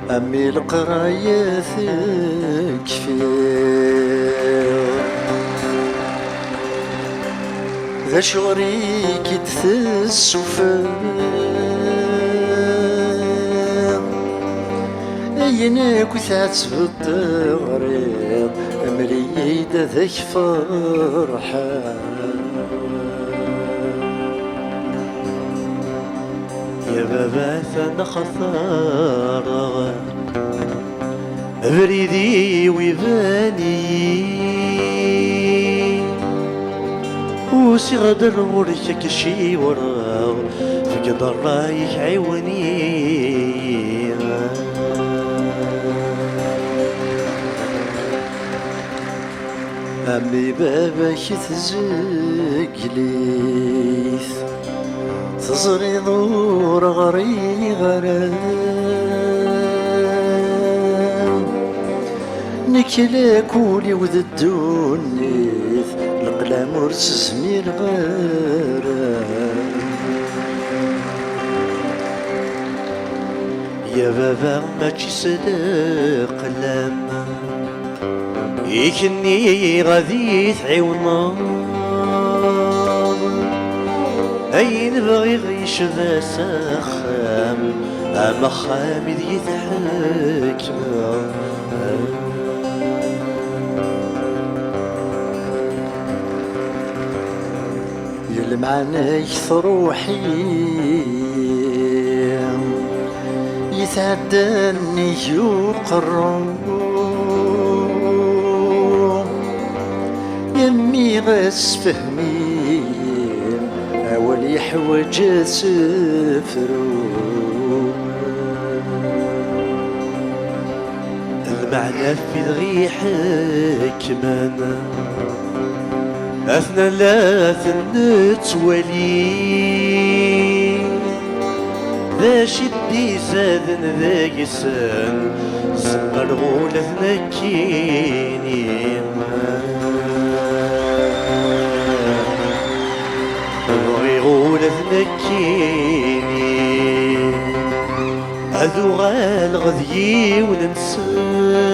أمي القراية تكفي ذا شغري كي تسوفا أينك وتعتب الغريض أمريد ذاك فرحة يا بابا ثنا خسارة بريدي ويباني وسي غدر ورشك شي وراه فقدر رايح عيوني أمي بابا تزقليث تزري ضور غري غرام نكلا كولي وذ الدنيث القلام ورس زمير غرام يا بابا ماشي صدق لما يكني غادي تعيونا أي نبغي غيش ذا سخام أما خامد يتحكم يلمعنا يكثر روحي يتعداني يقرب يمي غاس فهمي أول يحوج سفرو المعنى في ذغيحك مانا أثنى لا تنتولي ذا شدي زادن ذا يسان سمر غولة ذنكيني غولة ذنكيني أذو غال غذي وننسان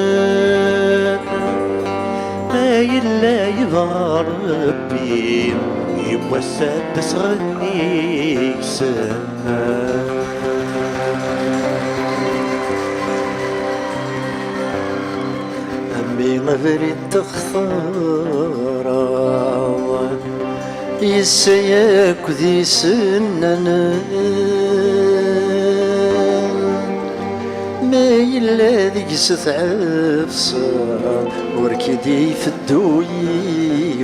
ما يلا يبغى ربي يوسد تسغني كسان أمي غفري تخثارا يسياك ذي سننا ما يلا ذيك ستعفصا وركدي في الدويوان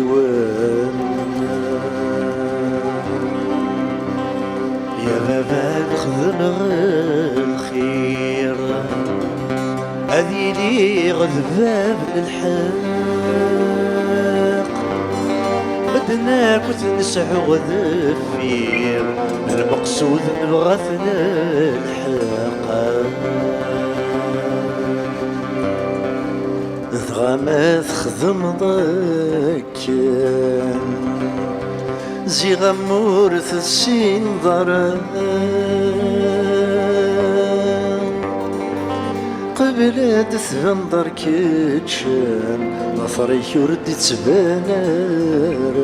يا بابا نخدم الخير هذي لي غذباب الحق بدنا كنت نسعو غذفير المقصود نبغثنا الحق ذغما تخدم ضكان زي غمور ثسين ضران قبل تثبن كيتشان ظفري يرد تبانر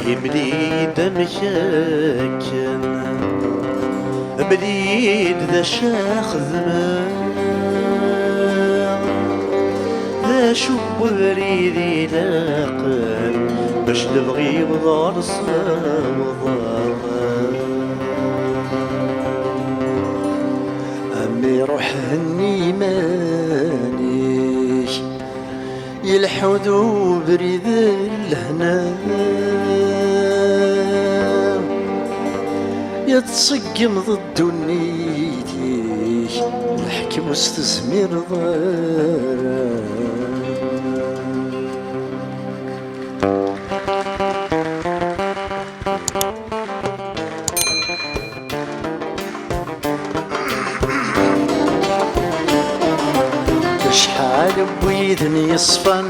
يمليد مشاكن مليد ذا شاخ زمان ذا شب بريدي لاقن باش نبغي وضار صوضار أمي روح هني مانيش يلحدو بريد الهنا يتسقم ضد نيتي الحكم واستثمر ضرر شحال بويذني يصفن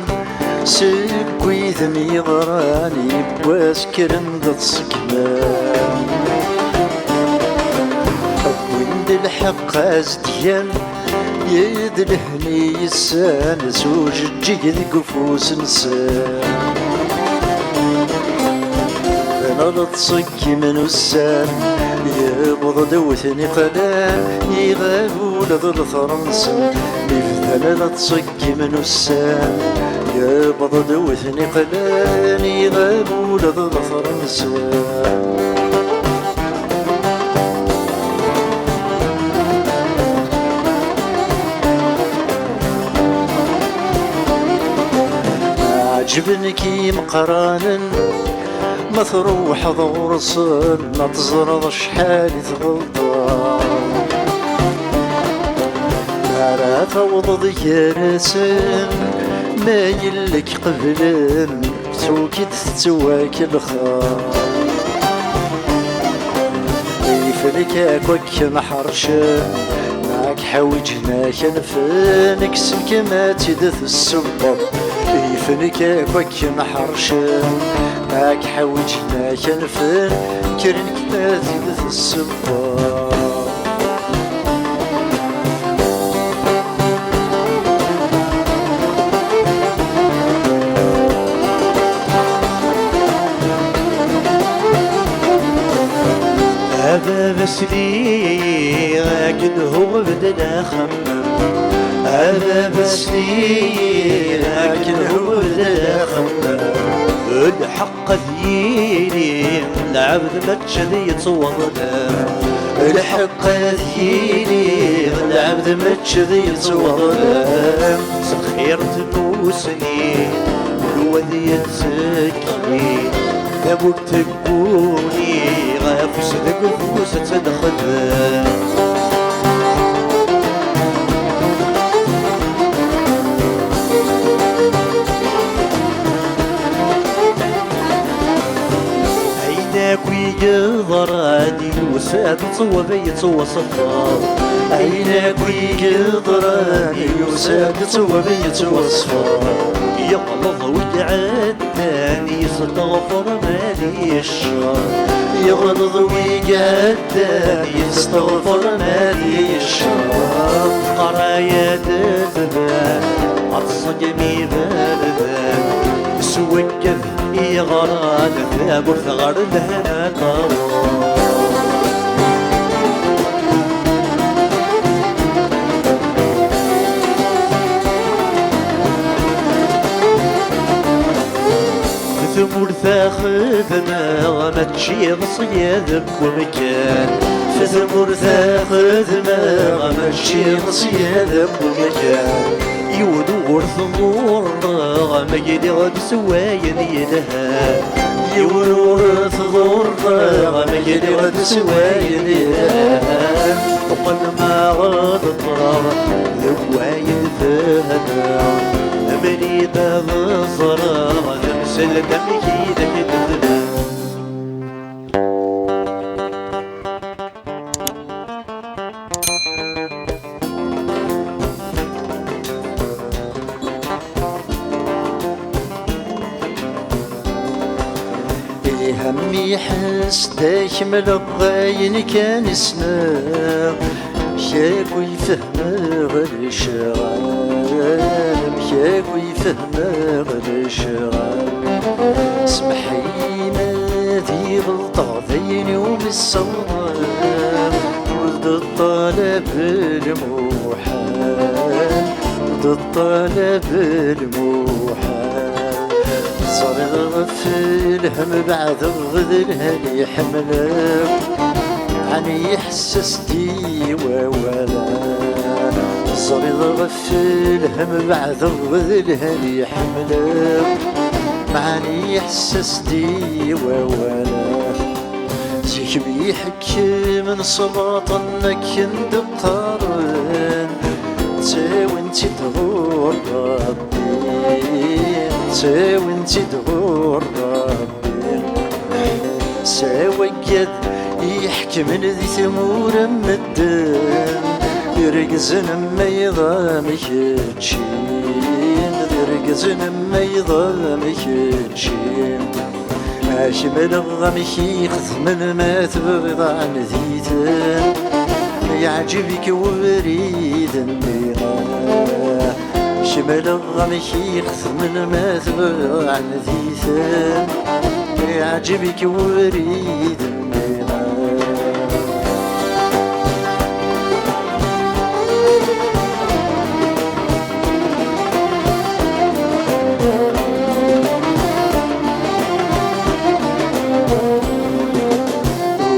سك ويذني ضراني بواسكرن ضد سكمان الحق ازديان يدلهني السان زوج جيد قفوس نسان انا تصكي من السان يبض دوثني قلال يغابوا لذ الثرنسان يفثل تصكي من السان يبض دوثني قلال يغابوا لذ الثرنسان عجبنكي مقرانا ما تروح ضورصن ما تزرض شحال تغلطان ما راه توضض يارسن ما يلك قبلن توكيد تتواك الخار يفلك اكوك محرشن معك حوجنا كنفنك سلك ما تدث السبب يفنك اكوك محرشن معك حوجنا كنفن كرنك ما تدث السبب هذا بسلي لكن هو بدنا خمم هذا بسلي لكن هو بدنا خمم الحق ذيني العبد ما تشذي يتصورنا الحق ذيني العبد ما تشذي يتصورنا سخير تنوسني الوذي يتزكي ثبوك تقوني غاف صدق فوسة تدخل عيناك ويقضراني وساد تصوى تصوى صفار عيناك ويقضراني وساد تصوى تصوى صفار يغلظ ويعداني يستغفر مالي الشر يغلظ ويقعداني يستغفر مالي الشر قرايا تذبان عالصقمي بردان سوكذ يغران ثاب ثغر لهنا طوال ثمور ثاخذنا ما تشيض صيادك ومكان ثمور ثاخذنا ما تشيض صيادك ومكان يودور ثمور ما يدغ بسوايد يدها يودور ثمور ما يدغ بسوايد يدها وقل ما غضت ذوايد فهنا مريض الصرا نمسل دمكي ذاك الذبان همي يحس داك ملغاين كان يسمع مشاك ويفهم غير شغال مشاك ويفهم غير شغال سمحي ما ذي غلطة ذيني وبالصواب ولد الطلب الموحال ولد الطلب الموحال صار في الهم بعد غذلها حملك عني يحسستي وولا صار في الهم بعد غذلها حملك معني يحسستي وولا زيك بيحكي من صلاة انك ندقارن وانتي تغور ربي وانتي تغور ربي ساويد يحكي من ذي ثمور مدن يرقزن ما يضامك تشين يرقزن ما يضامك تشين عاش من الغمك يخذ من ما تبغض عن ذيتن يعجبك وريد النغاه شمال غمك يخثم ما تبع نديثان يعجبك وريد النغاه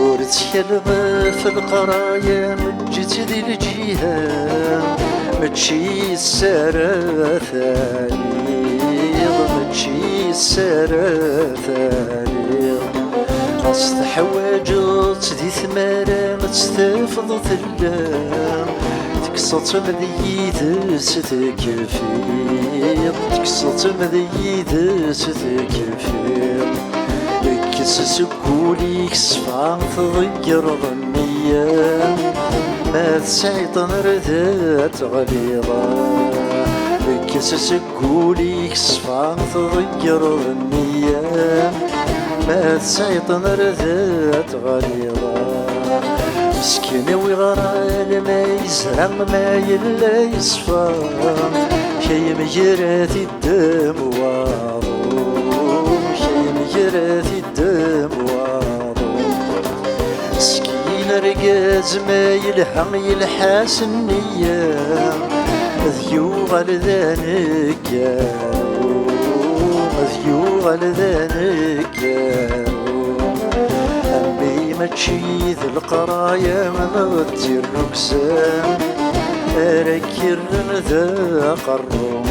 ورتكلم في القرايا من جيت ذي الجهة متشي السارة ثانيغ متشي السارة ثانيغ قصد حواجت ذي ثمارة متستفض ثلام تكسط مذيد ستكفيق تكسط مذيد ستكفيق كس سكولي كسفان تغير ظنيا ما تسعيط نردات غليظة كس سكولي كسفان تغير ظنيا ما تسعيط نردات غليظة مسكين وغرال ما يزرع ما يلا يصفى شي مجرات الدم واضو شي مجرات الدم واضو مسكين رقاز ما يلحق يلحاس النية ذيوغ لذانك ذيوغ لذانك ماشي ذي القرايا من غدي الركسان أركر ذا قروان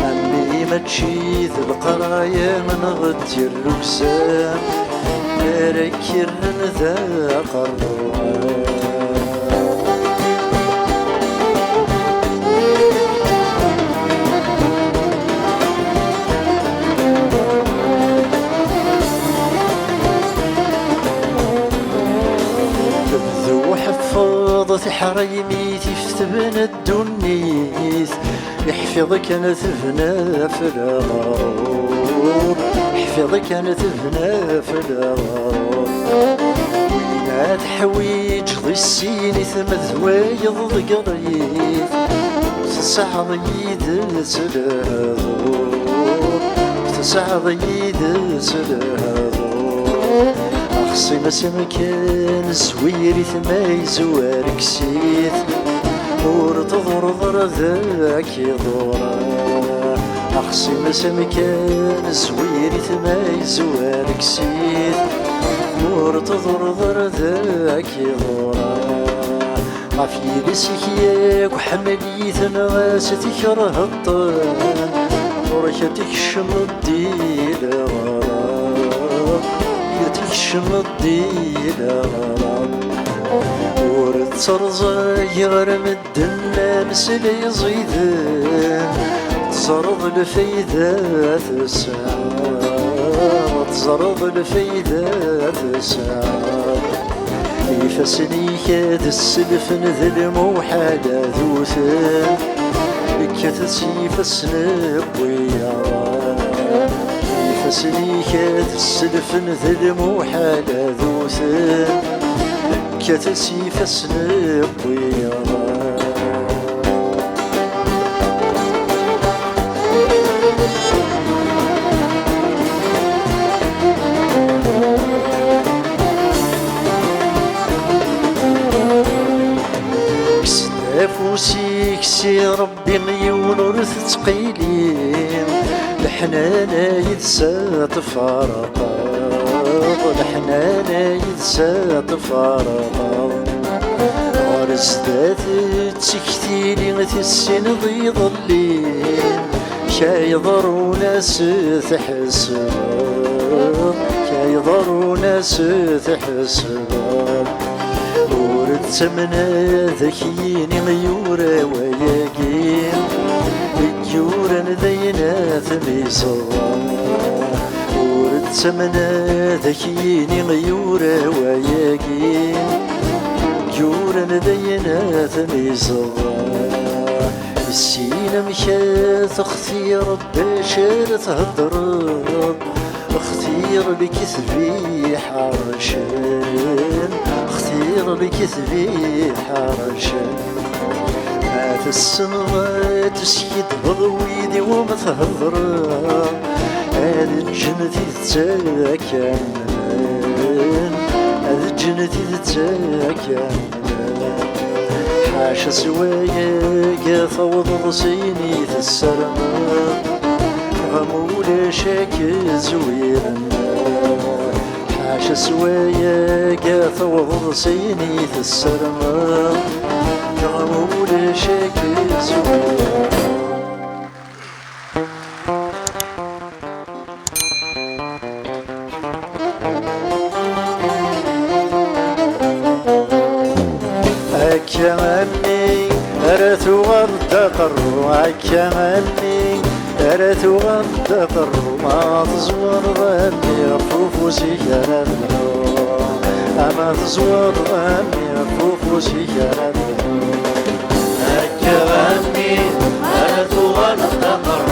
أمي ماشي ذي القرايا من غدي الركسان أركر ذا قروان حفظت حريمي تفتبن الدنيث يحفظك انا تفنى في الغرور يحفظك انا تفنى في الغرور وين تحويج ضي السين ثم ذوايض ذقريث تسعض يد سلهذور تسعض يد سلهذور أخصي مسمكان زويري ثما يزوارك سيث ور تضرضر ذاك يضورا أخصي مسمكان زويري ثما يزوارك سيث ور تضرضر ذاك يضورا غافي لسيك ياك وحملي ثنغاس تكره الطان وركتك شمضي لغرا تكشمضي لغرام ورد صرزا يغرم الدنا مسلي زيدان تزرض الفايدة تسعى تزرض الفايدة تسعى يفسني كاد السلف نذل موحدة ذوثان كتسي فسنب ويا فسني كات السلف نذل موحالة ذوثان كتسي فسنب ويا كسنافوسي كسي ربي يونرث تقيلين الحنانة يتسات فارقا الحنانة يتسات فارقا غرزدات تسكتيني تسين ضي ظلين شايضر ناس تحسب شايضر ناس تحسب ورد تمنى ذكيني غيورة وياقين الجورة ذينات ميصوى ورد تمنى ذكيني غيورة وياقين الجورة ذينات ميصوى السينة مشات اختير بشار تهضر اختير بكثبي حرشان اختير بك ثبي حرشا هات السنوات تسكيد بضويدي وما تهضر هاد الجنة تتاكل هاد الجنة تتاكل حاشا سوايا قاثوض ضسيني في السلام غمولا شاك زويرا حاشا سوايا قاثوض ضسيني في السلام غمولا شاك زويرا أكملني أرث والدقر أكملني أرث والدقر ما تزور ظني فوفوسي كرمنو أما تزور ظني فوفوسي كرمنو أكملني أرث والدقر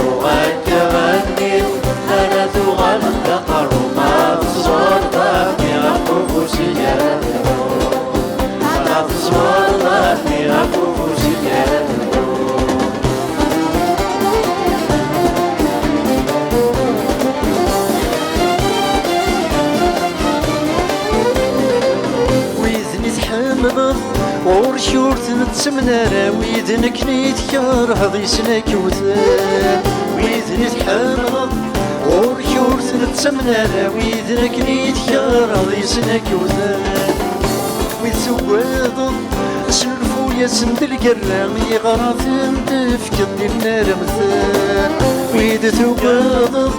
أكملني أرث والدقر ما تزور ظني فوفوسي كرمنو أتصور ظني فوفوسي كرمنو ورشورت نتسمنار ويدنك نيتكار هذي سنك وثان ويدني تحمض ورشورت نتسمنار ويدنك نيتكار هذي سنك وثان ويتسواد سلفو يا سند القرام يغرات تفكد النار مثال ويد تواد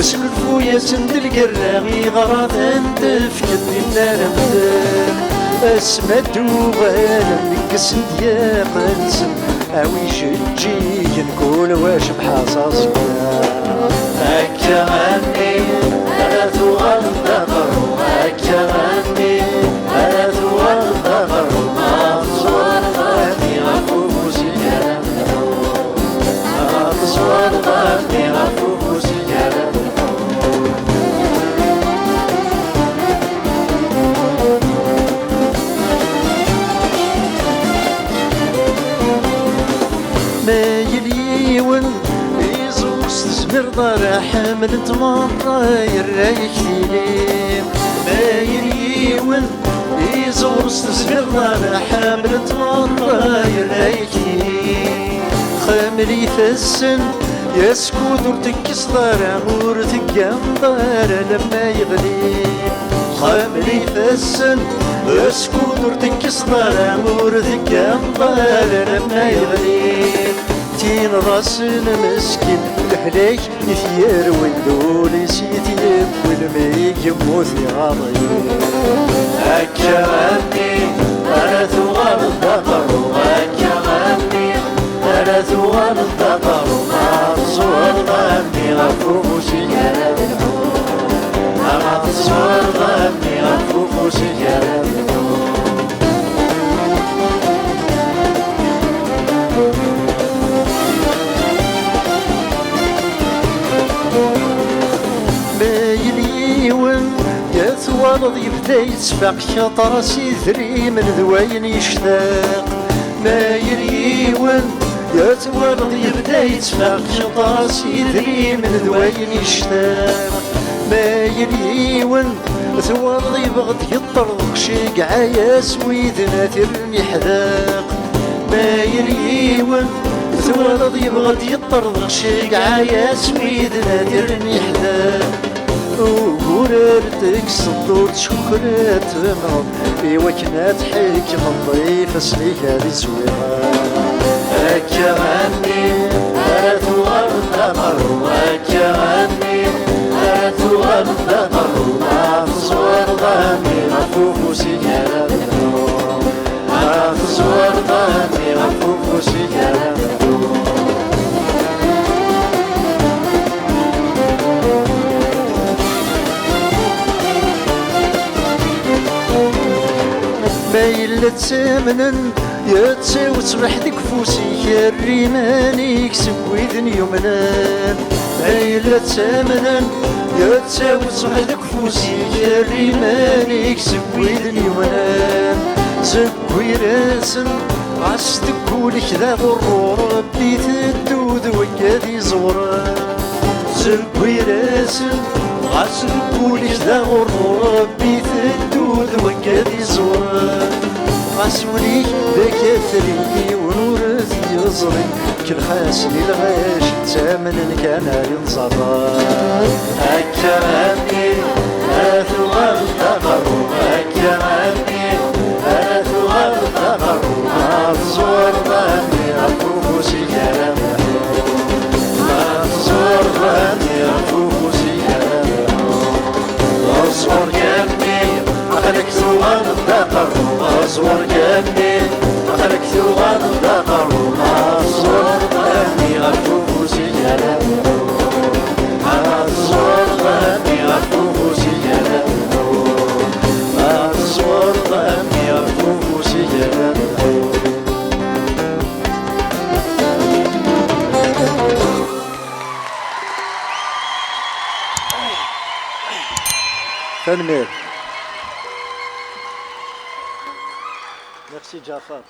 سلفو يا سند القرام يغرات تفكد النار مثال اسمد وغالا نقسم يا قنسم اوي شجي نقول واش بحصاصك هكا غني انا ثوال الدقر هكا غني انا ثوال الدقر ما تصور ظني غفوفوسي كرمنو ما تصور ظني غفوفوسي كرمنو ما يليون يزوس تزمر ضرع حامل تمرة يرايك تيليم ما يليون يزوس تزمر ضرع حامل تمرة يرايك تيليم خاملي فالسن يسكوت ورتكس ضرع ورتقام ضرع لما يغلي خاملي فالسن يسكوت ورتكس ضرع ورتقام ضرع لما يغلي تين راس المسكين الحلاك يثير والدول سيتيب والمي يموت غاضي هكا غني انا ثوال الدقر هكا غني انا ثوال الدقر ما تصور ظني غفوفوسي كرمنو ما تصور ظني غفوفوسي كرمنو ما يليون يا ثوالض يبدا يتسفق شطر سيثري من ذوين يشتاق ما يليون يا ثوالض يبدا يتسفق شطر سيثري من ذوين يشتاق ما يليون ثوالض يبغض يطرق شي عاياس ويدنا ترني حذاق ما يليون ثوالض يبغض يطرق شي عاياس ويدنا ترني حذاق وقررتك صدور شكرات مرض إيوا كنا تحيك من ضيف سليك هذي سويرة هكا غني أنا ثوال الدقر هكا غني أنا ثوال الدقر ما تصور ظني غفوفوسي كرمنو ما تصور ظني غفوفوسي كرمنو ما يلا تسامنن يا تساوي تصبح ديك فوسي يا الريماني يكسب ويدن يمنان ما يلا تسامنن يا تساوي تصبح ديك فوسي يا الريماني يكسب ويدن يمنان زكوي راسن عشت كولك ذا غرور ربي تدود وكادي زورا زكوي راسن عشت كولك ذا غرور ربي تدود وكادي زورا عسوليك ذاك ثري ونورث يزري كل خاسني الغاش تامن كان ينصفى أكرمني أثوى الثمر أكرمني أثوى الثمر ما تزور ظني أفوق سيارة ما تزور ظني أفوق سيارة أصور جنبي أخلك ثوى الثمر أصور جنبي أخلك ثوى الثمر ما تزور ظني أفوق سيارة تنمير. Merci Jafar.